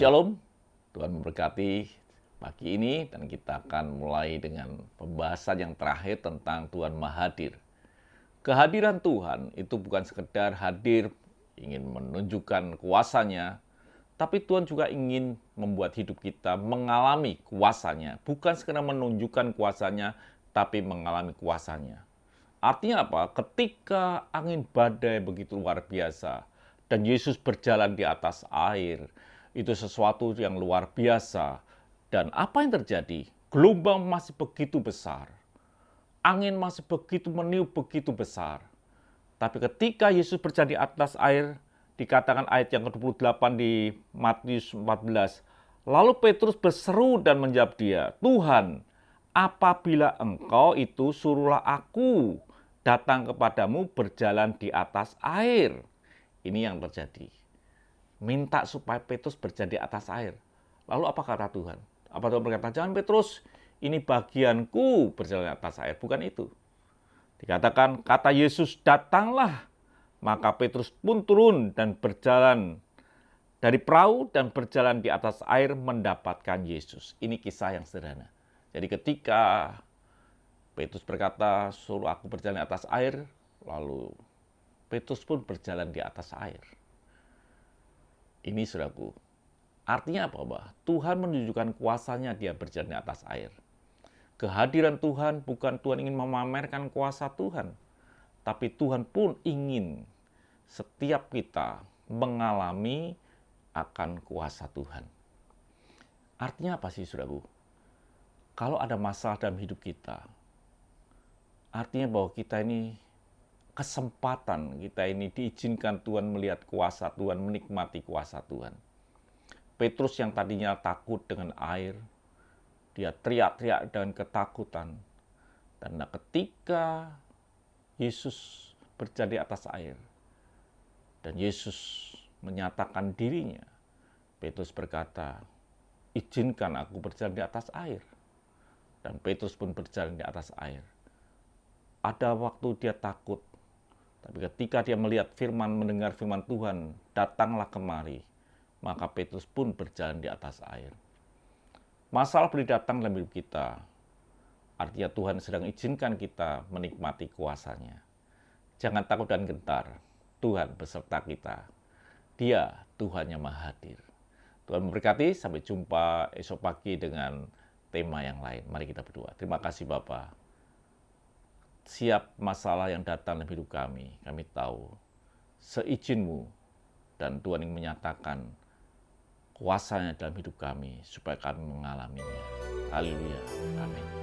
Shalom, Tuhan memberkati pagi ini dan kita akan mulai dengan pembahasan yang terakhir tentang Tuhan Maha Hadir. Kehadiran Tuhan itu bukan sekedar hadir ingin menunjukkan kuasanya, tapi Tuhan juga ingin membuat hidup kita mengalami kuasanya, bukan sekedar menunjukkan kuasanya, tapi mengalami kuasanya. Artinya apa? Ketika angin badai begitu luar biasa dan Yesus berjalan di atas air, itu sesuatu yang luar biasa. Dan apa yang terjadi? Gelombang masih begitu besar. Angin masih begitu meniup begitu besar. Tapi ketika Yesus berjalan di atas air, dikatakan ayat yang ke-28 di Matius 14, lalu Petrus berseru dan menjawab dia, Tuhan, apabila engkau itu suruhlah aku datang kepadamu berjalan di atas air. Ini yang terjadi. Minta supaya Petrus berjalan di atas air. Lalu apa kata Tuhan? Apa Tuhan berkata, jangan Petrus, ini bagianku berjalan di atas air. Bukan itu. Dikatakan, kata Yesus, datanglah. Maka Petrus pun turun dan berjalan dari perahu dan berjalan di atas air mendapatkan Yesus. Ini kisah yang sederhana. Jadi ketika Petrus berkata, suruh aku berjalan di atas air, lalu Petrus pun berjalan di atas air. Ini saudaraku, artinya apa, Bah? Tuhan menunjukkan kuasanya dia berjalan di atas air. Kehadiran Tuhan bukan Tuhan ingin memamerkan kuasa Tuhan, tapi Tuhan pun ingin setiap kita mengalami akan kuasa Tuhan. Artinya apa sih, saudaraku? Kalau ada masalah dalam hidup kita, artinya bahwa kita ini kesempatan, kita ini diizinkan Tuhan melihat kuasa Tuhan, menikmati kuasa Tuhan. Petrus yang tadinya takut dengan air, dia teriak-teriak dengan ketakutan. Dan ketika Yesus berjalan di atas air, dan Yesus menyatakan dirinya, Petrus berkata, izinkan aku berjalan di atas air. Dan Petrus pun berjalan di atas air. Ada waktu dia takut, tapi ketika dia melihat firman, mendengar firman Tuhan, datanglah kemari, maka Petrus pun berjalan di atas air. Masalah boleh datang dalam hidup kita, artinya Tuhan sedang izinkan kita menikmati kuasanya. Jangan takut dan gentar, Tuhan beserta kita. Dia Tuhan yang Maha Hadir. Tuhan memberkati, sampai jumpa esok pagi dengan tema yang lain. Mari kita berdoa. Terima kasih Bapa. Siap masalah yang datang dalam hidup kami tahu seizin-Mu dan Tuhan yang menyatakan kuasanya dalam hidup kami supaya kami mengalaminya. Haleluya. Amin.